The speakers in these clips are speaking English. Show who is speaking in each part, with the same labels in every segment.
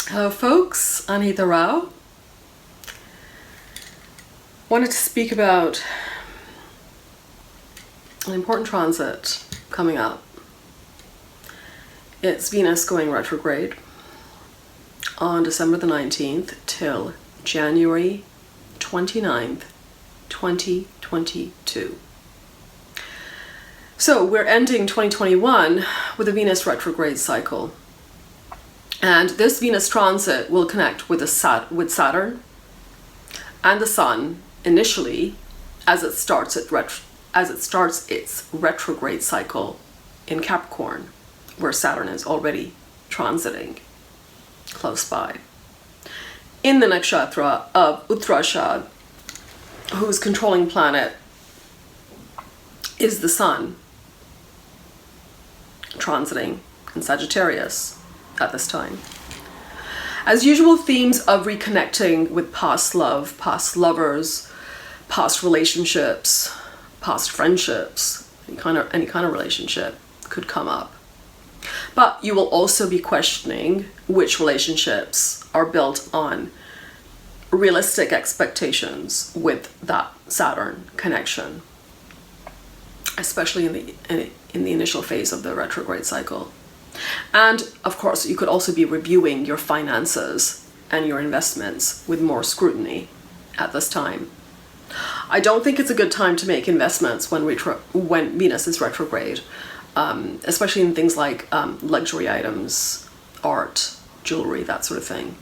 Speaker 1: Hello folks, Anita Rao. Wanted to speak about an important transit coming up. It's Venus going retrograde on December the 19th till January 29th, 2022. So we're ending 2021 with a Venus retrograde cycle. And this Venus transit will connect with Saturn and the Sun initially as it starts its retrograde cycle in Capricorn, where Saturn is already transiting close by. In the Nakshatra of Uttarashad, whose controlling planet is the Sun, transiting in Sagittarius at this time. As usual, themes of reconnecting with past love, past lovers, past relationships, past friendships, any kind of relationship could come up. But you will also be questioning which relationships are built on realistic expectations with that Saturn connection, especially in the initial phase of the retrograde cycle. And of course, you could also be reviewing your finances and your investments with more scrutiny at this time. I don't think it's a good time to make investments when Venus is retrograde, especially in things like luxury items, art, jewelry, that sort of thing.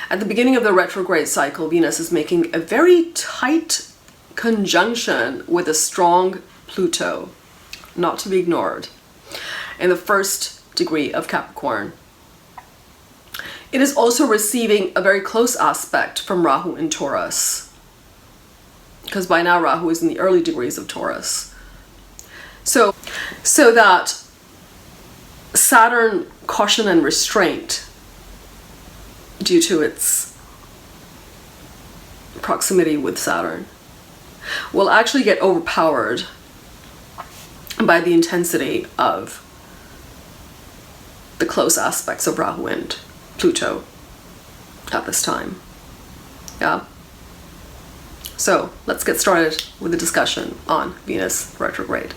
Speaker 1: At the beginning of the retrograde cycle, Venus is making a very tight conjunction with a strong Pluto, not to be ignored, in the first degree of Capricorn. It is also receiving a very close aspect from Rahu in Taurus, because by now Rahu is in the early degrees of Taurus. So that Saturn caution and restraint, due to its proximity with Saturn, will actually get overpowered by the intensity of the close aspects of Rahu and Pluto at this time. Yeah. So let's get started with the discussion on Venus retrograde.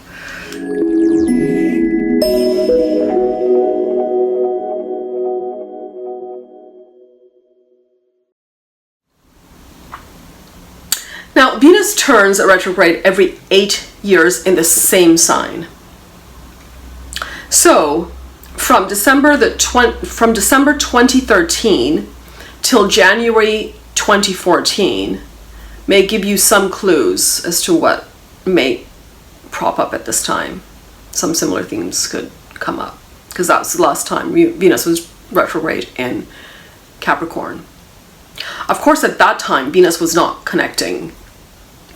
Speaker 1: Now, Venus turns a retrograde every 8 years in the same sign. So, from December 2013 till January 2014 may give you some clues as to what may prop up at this time. Some similar themes could come up, because that was the last time Venus was retrograde in Capricorn. Of course, at that time, Venus was not connecting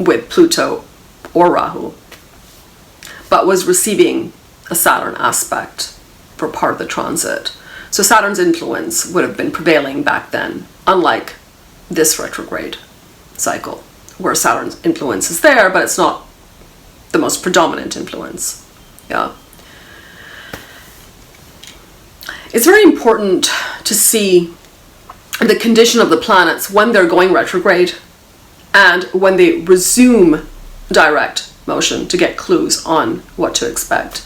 Speaker 1: with Pluto or Rahu, but was receiving a Saturn aspect for part of the transit. So Saturn's influence would have been prevailing back then, unlike this retrograde cycle, where Saturn's influence is there, but it's not the most predominant influence. Yeah. It's very important to see the condition of the planets when they're going retrograde and when they resume direct motion to get clues on what to expect.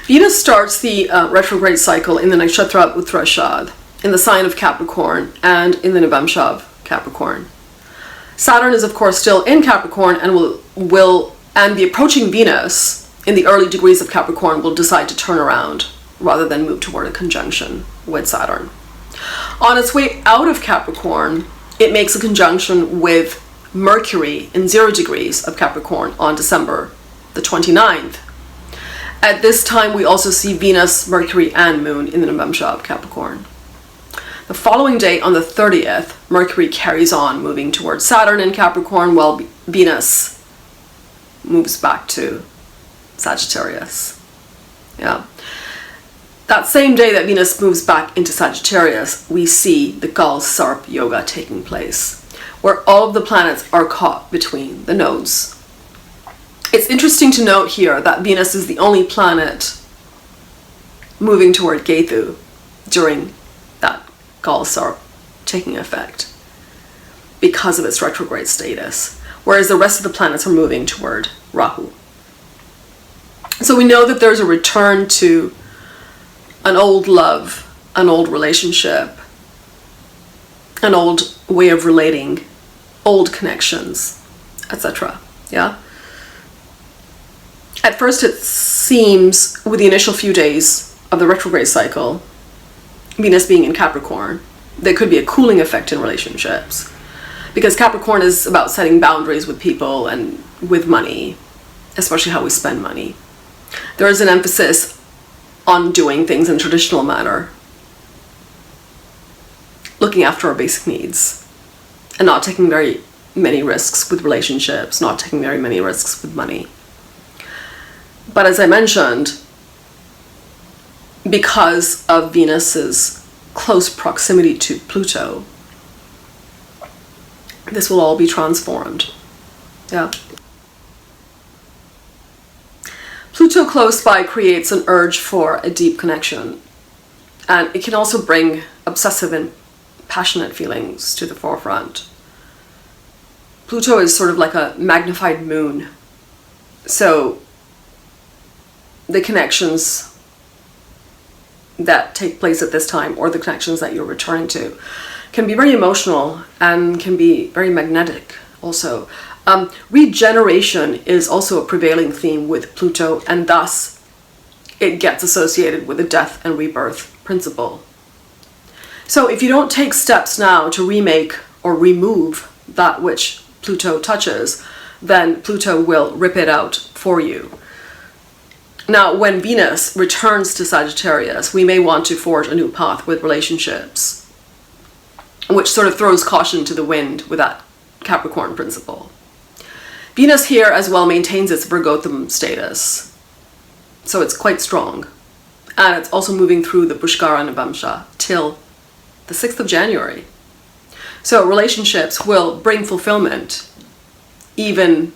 Speaker 1: Venus starts the retrograde cycle in the Nakshatra of Uttarashad, in the sign of Capricorn, and in the Navamsha of Capricorn. Saturn is of course still in Capricorn and and the approaching Venus in the early degrees of Capricorn will decide to turn around rather than move toward a conjunction with Saturn. On its way out of Capricorn, it makes a conjunction with Mercury in 0 degrees of Capricorn on December the 29th. At this time, we also see Venus, Mercury, and Moon in the Navamsha of Capricorn. The following day, on the 30th, Mercury carries on moving towards Saturn in Capricorn, while Venus moves back to Sagittarius. Yeah. That same day that Venus moves back into Sagittarius, we see the Gal Sarp Yoga taking place, where all of the planets are caught between the nodes. It's interesting to note here that Venus is the only planet moving toward Ketu during that Galsar taking effect because of its retrograde status, whereas the rest of the planets are moving toward Rahu. So we know that there's a return to an old love, an old relationship, an old way of relating, old connections, etc. Yeah? At first it seems, with the initial few days of the retrograde cycle, Venus being in Capricorn, there could be a cooling effect in relationships. Because Capricorn is about setting boundaries with people and with money, especially how we spend money. There is an emphasis on doing things in a traditional manner, looking after our basic needs, and not taking very many risks with relationships, not taking very many risks with money. But as I mentioned, because of Venus's close proximity to Pluto, this will all be transformed. Yeah. Pluto close by creates an urge for a deep connection, and it can also bring obsessive and passionate feelings to the forefront. Pluto is sort of like a magnified moon, so the connections that take place at this time, or the connections that you're returning to, can be very emotional and can be very magnetic also. Regeneration is also a prevailing theme with Pluto, and thus it gets associated with the death and rebirth principle. So if you don't take steps now to remake or remove that which Pluto touches, then Pluto will rip it out for you. Now, when Venus returns to Sagittarius, we may want to forge a new path with relationships, which sort of throws caution to the wind with that Capricorn principle. Venus here as well maintains its Virgotham status, so it's quite strong. And it's also moving through the Pushkara Navamsha till the 6th of January. So relationships will bring fulfillment, even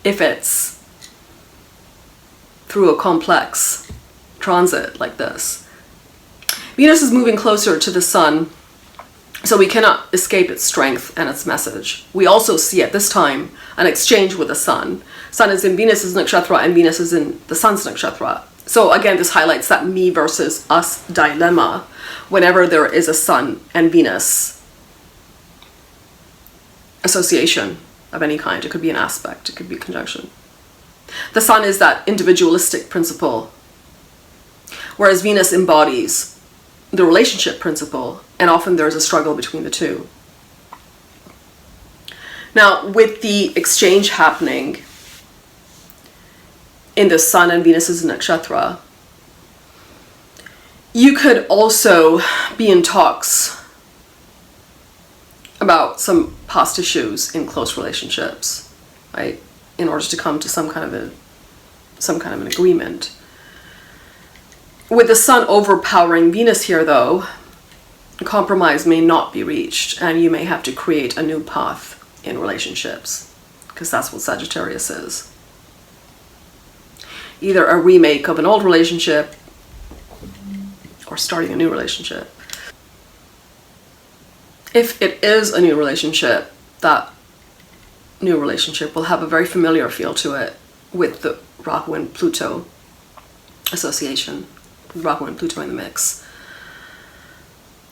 Speaker 1: if it's through a complex transit like this. Venus is moving closer to the Sun, so we cannot escape its strength and its message. We also see at this time an exchange with the Sun. Sun is in Venus's Nakshatra and Venus is in the Sun's Nakshatra. So again, this highlights that me versus us dilemma whenever there is a Sun and Venus association of any kind. It could be an aspect, it could be a conjunction. The Sun is that individualistic principle, whereas Venus embodies the relationship principle, and often there's a struggle between the two. Now, with the exchange happening in the Sun and Venus's Nakshatra, you could also be in talks about some past issues in close relationships, right? In order to come to some kind of an agreement. With the Sun overpowering Venus here, though, compromise may not be reached, and you may have to create a new path in relationships, because that's what Sagittarius is. Either a remake of an old relationship or starting a new relationship. If it is a new relationship, that new relationship will have a very familiar feel to it with the Rahu and Pluto association, Rahu and Pluto in the mix.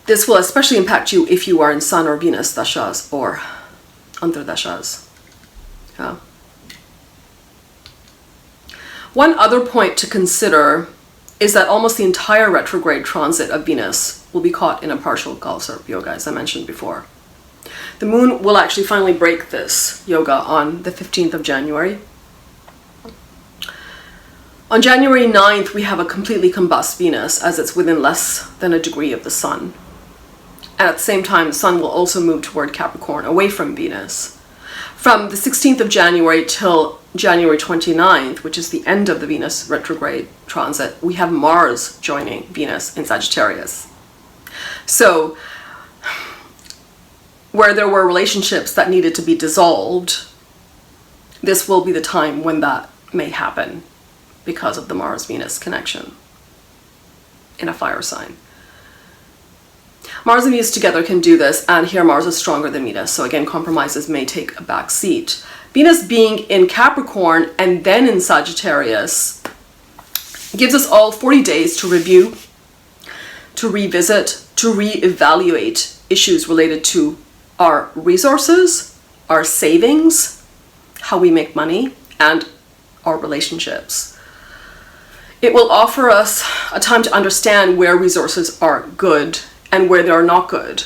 Speaker 1: This will especially impact you if you are in Sun or Venus dashas or antardashas. Yeah. One other point to consider is that almost the entire retrograde transit of Venus will be caught in a partial Galsar yoga, as I mentioned before. The moon will actually finally break this yoga on the 15th of January. On January 9th, we have a completely combust Venus, as it's within less than a degree of the Sun. And at the same time, the Sun will also move toward Capricorn, away from Venus. From the 16th of January till January 29th, which is the end of the Venus retrograde transit, we have Mars joining Venus in Sagittarius. So, where there were relationships that needed to be dissolved, this will be the time when that may happen because of the Mars-Venus connection. in a fire sign. Mars and Venus together can do this, and here Mars is stronger than Venus, so again, compromises may take a back seat. Venus being in Capricorn and then in Sagittarius gives us all 40 days to review, to revisit, to reevaluate issues related to our resources, our savings, how we make money, and our relationships. It will offer us a time to understand where resources are good and where they are not good,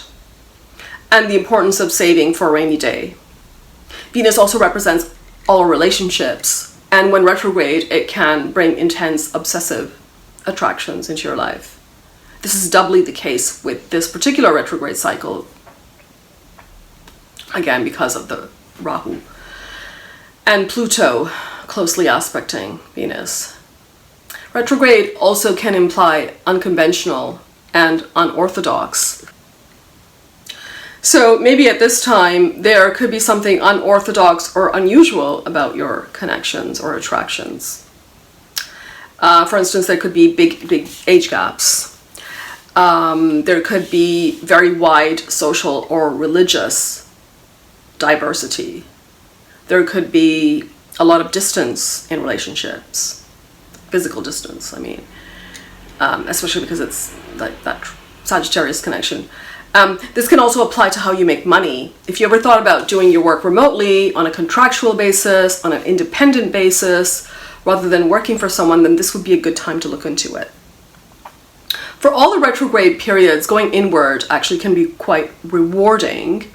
Speaker 1: and the importance of saving for a rainy day. Venus also represents all our relationships, and when retrograde, it can bring intense obsessive attractions into your life. This is doubly the case with this particular retrograde cycle, again because of the Rahu and Pluto closely aspecting Venus. Retrograde also can imply unconventional and unorthodox. So maybe at this time there could be something unorthodox or unusual about your connections or attractions. For instance, there could be big age gaps. There could be very wide social or religious diversity. There could be a lot of distance in relationships, physical distance, I mean, especially because it's like that Sagittarius connection. This can also apply to how you make money. If you ever thought about doing your work remotely, on a contractual basis, on an independent basis, rather than working for someone, then this would be a good time to look into it. For all the retrograde periods, going inward actually can be quite rewarding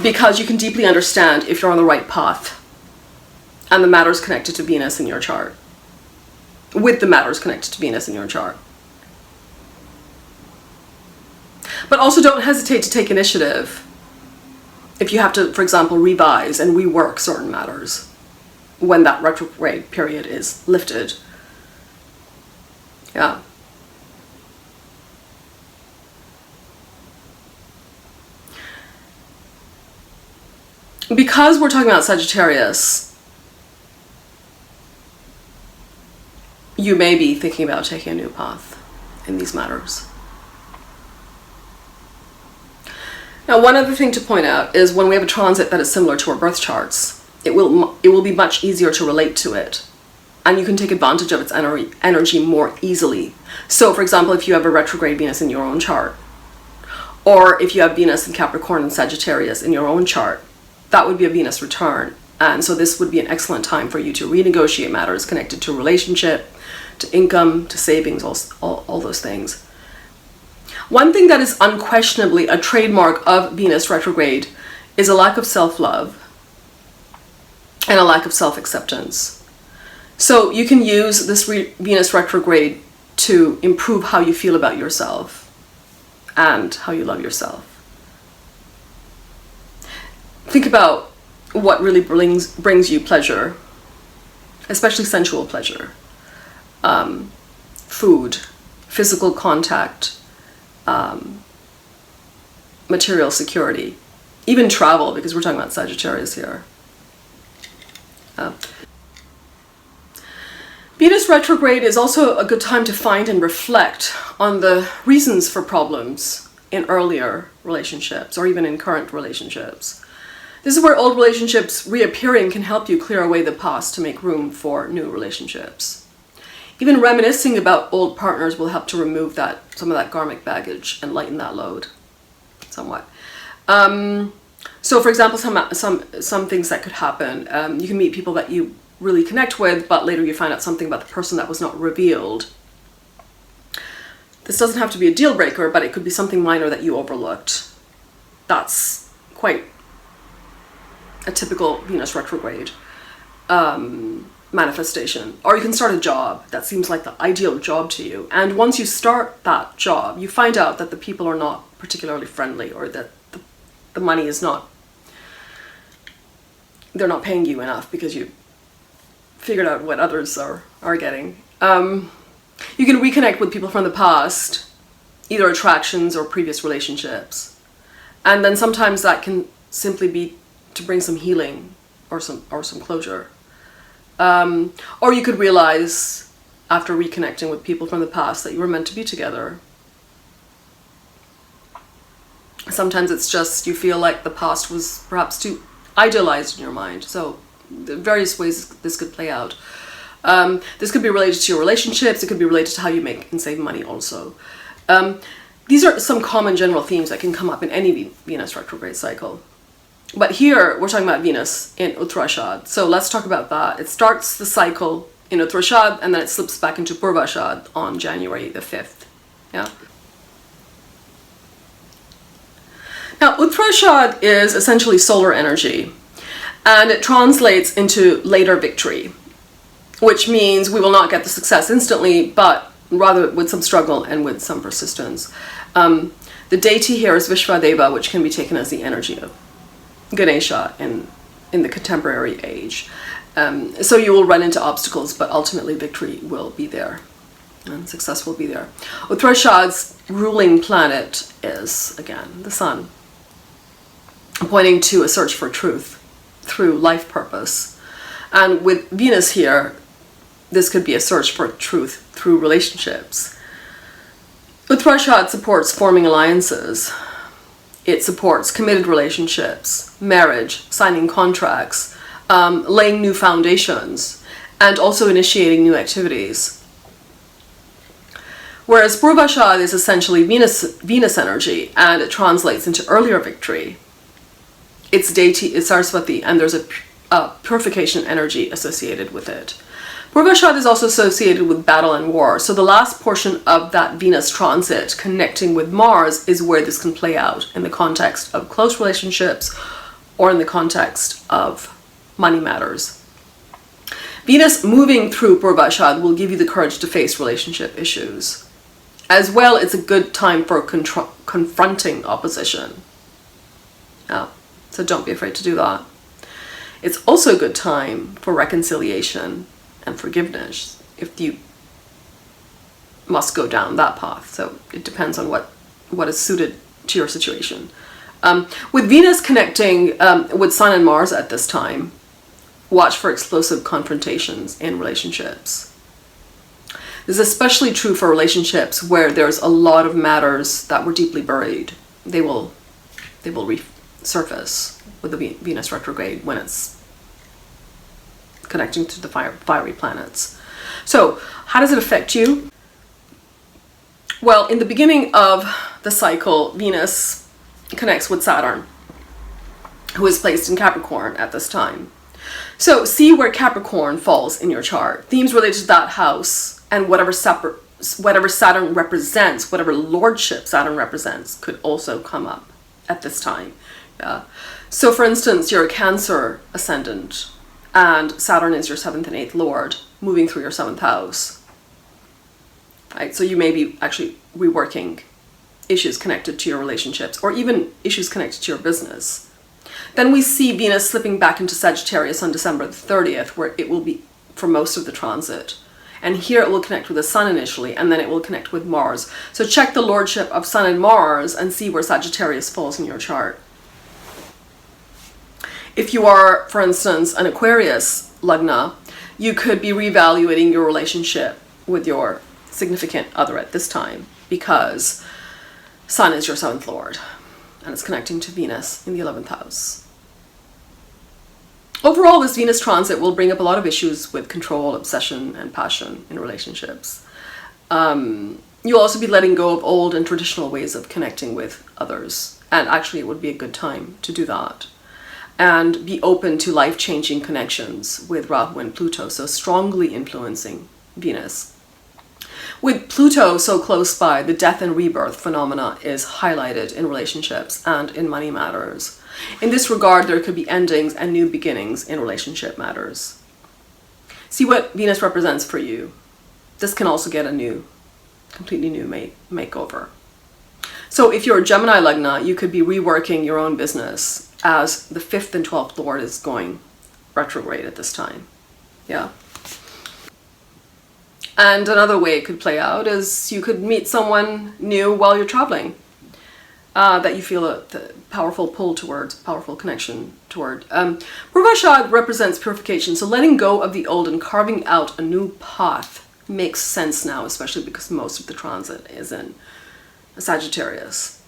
Speaker 1: because you can deeply understand if you're on the right path and the matters connected to Venus in your chart, with the matters connected to Venus in your chart. But also don't hesitate to take initiative if you have to, for example, revise and rework certain matters when that retrograde period is lifted. Yeah. Because we're talking about Sagittarius, you may be thinking about taking a new path in these matters. Now, one other thing to point out is when we have a transit that is similar to our birth charts, it will be much easier to relate to it, and you can take advantage of its energy more easily. So, for example, if you have a retrograde Venus in your own chart, or if you have Venus in Capricorn and Sagittarius in your own chart, that would be a Venus return. And so this would be an excellent time for you to renegotiate matters connected to relationship, to income, to savings, all those things. One thing that is unquestionably a trademark of Venus retrograde is a lack of self-love and a lack of self-acceptance. So you can use this Venus retrograde to improve how you feel about yourself and how you love yourself. Think about what really brings you pleasure, especially sensual pleasure. Food, physical contact, material security, even travel, because we're talking about Sagittarius here. Venus retrograde is also a good time to find and reflect on the reasons for problems in earlier relationships or even in current relationships. This is where old relationships reappearing can help you clear away the past to make room for new relationships. Even reminiscing about old partners will help to remove some of that karmic baggage and lighten that load somewhat. So for example, some things that could happen. You can meet people that you really connect with, but later you find out something about the person that was not revealed. This doesn't have to be a deal breaker, but it could be something minor that you overlooked. That's quite a typical Venus retrograde manifestation. Or you can start a job that seems like the ideal job to you, and once you start that job you find out that the people are not particularly friendly, or that the money is not, they're not paying you enough because you figured out what others are getting. You can reconnect with people from the past, either attractions or previous relationships, and then sometimes that can simply be to bring some healing or some closure. Or you could realize after reconnecting with people from the past that you were meant to be together. Sometimes it's just you feel like the past was perhaps too idealized in your mind. So the various ways this could play out. This could be related to your relationships. It could be related to how you make and save money also. These are some common general themes that can come up in any Venus retrograde cycle. But here we're talking about Venus in Uttarashad. So let's talk about that. It starts the cycle in Uttarashad and then it slips back into Purvashad on January the 5th. Yeah. Now, Uttarashad is essentially solar energy, and it translates into later victory, which means we will not get the success instantly, but rather with some struggle and with some persistence. The deity here is Vishvadeva, which can be taken as the energy of Ganesha in the contemporary age. So you will run into obstacles, but ultimately victory will be there. And success will be there. Uttarashad's ruling planet is, again, the sun, pointing to a search for truth through life purpose. And with Venus here, this could be a search for truth through relationships. Uttarashad supports forming alliances. It supports committed relationships, marriage, signing contracts, laying new foundations, and also initiating new activities. Whereas Purvashad is essentially Venus energy, and it translates into earlier victory. Its deity is Saraswati, and there's a purification energy associated with it. Purvashad is also associated with battle and war, so the last portion of that Venus transit connecting with Mars is where this can play out in the context of close relationships or in the context of money matters. Venus moving through Purvashad will give you the courage to face relationship issues. As well, it's a good time for confronting opposition. Yeah. So don't be afraid to do that. It's also a good time for reconciliation and forgiveness if you must go down that path. So it depends on what is suited to your situation. With Venus connecting with Sun and Mars at this time, watch for explosive confrontations in relationships. This is especially true for relationships where there's a lot of matters that were deeply buried. They will resurface with the Venus retrograde when it's connecting to the fiery planets. So how does it affect you? Well, in the beginning of the cycle, Venus connects with Saturn, who is placed in Capricorn at this time. So see where Capricorn falls in your chart. Themes related to that house and whatever Saturn represents, whatever lordship Saturn represents, could also come up at this time. So for instance, you're a Cancer ascendant and Saturn is your 7th and 8th lord moving through your 7th house. Right? So you may be actually reworking issues connected to your relationships or even issues connected to your business. Then we see Venus slipping back into Sagittarius on December the 30th, where it will be for most of the transit. And here it will connect with the Sun initially, and then it will connect with Mars. So check the lordship of Sun and Mars and see where Sagittarius falls in your chart. If you are, for instance, an Aquarius Lagna, you could be reevaluating your relationship with your significant other at this time because Sun is your 7th lord and it's connecting to Venus in the 11th house. Overall, this Venus transit will bring up a lot of issues with control, obsession, and passion in relationships. You'll also be letting go of old and traditional ways of connecting with others, and actually it would be a good time to do that. And be open to life-changing connections with Rahu and Pluto, so strongly influencing Venus. With Pluto so close by, the death and rebirth phenomena is highlighted in relationships and in money matters. In this regard, there could be endings and new beginnings in relationship matters. See what Venus represents for you. This can also get a completely new makeover. So if you're a Gemini Lagna, you could be reworking your own business as the 5th and 12th lord is going retrograde at this time. Yeah. And another way it could play out is you could meet someone new while you're traveling that you feel a powerful pull towards, powerful connection toward. Purvashad represents purification, so letting go of the old and carving out a new path makes sense now, especially because most of the transit is in Sagittarius.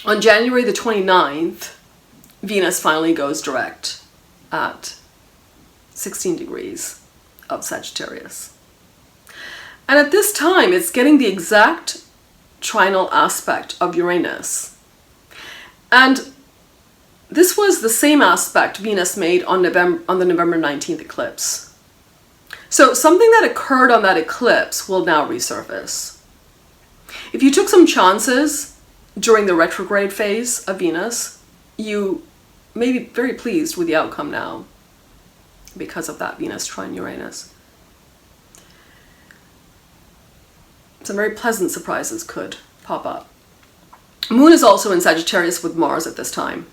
Speaker 1: On January the 29th, Venus finally goes direct at 16 degrees of Sagittarius. And at this time, it's getting the exact trinal aspect of Uranus. And this was the same aspect Venus made on the November 19th eclipse. So something that occurred on that eclipse will now resurface. If you took some chances during the retrograde phase of Venus, you may be very pleased with the outcome now because of that Venus trine Uranus. Some very pleasant surprises could pop up. Moon is also in Sagittarius with Mars at this time.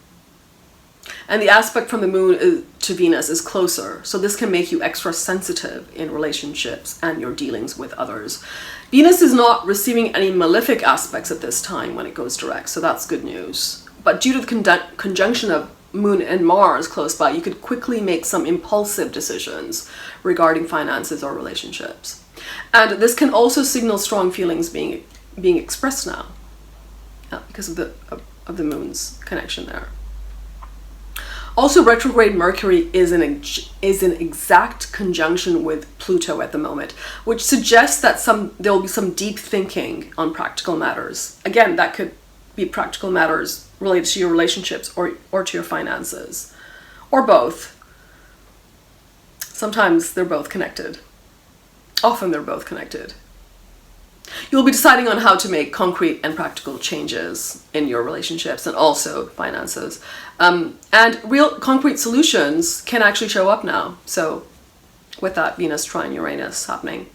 Speaker 1: And the aspect from the moon to Venus is closer, so this can make you extra sensitive in relationships and your dealings with others. Venus is not receiving any malefic aspects at this time when it goes direct, so that's good news. But due to the conjunction of Moon and Mars close by, you could quickly make some impulsive decisions regarding finances or relationships. And this can also signal strong feelings being expressed now, because of the moon's connection there. Also, retrograde Mercury is in exact conjunction with Pluto at the moment, which suggests that there will be some deep thinking on practical matters. Again, that could be practical matters related to your relationships or to your finances, or both. Sometimes they're both connected. Often they're both connected. You'll be deciding on how to make concrete and practical changes in your relationships and also finances. And real concrete solutions can actually show up now. So with that Venus trine Uranus happening.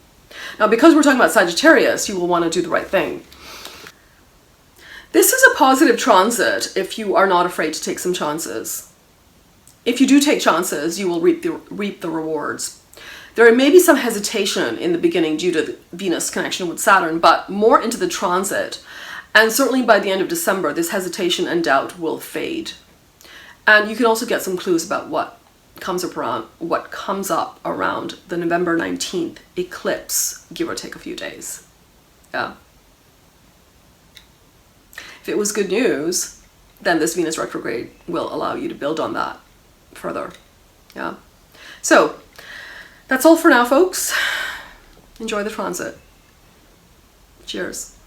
Speaker 1: Now, because we're talking about Sagittarius, you will want to do the right thing. This is a positive transit if you are not afraid to take some chances. If you do take chances, you will reap the rewards. There may be some hesitation in the beginning due to the Venus connection with Saturn, but more into the transit. And certainly by the end of December, this hesitation and doubt will fade. And you can also get some clues about what comes up around the November 19th eclipse, give or take a few days. Yeah. If it was good news, then this Venus retrograde will allow you to build on that further. Yeah. So that's all for now, folks. Enjoy the transit. Cheers.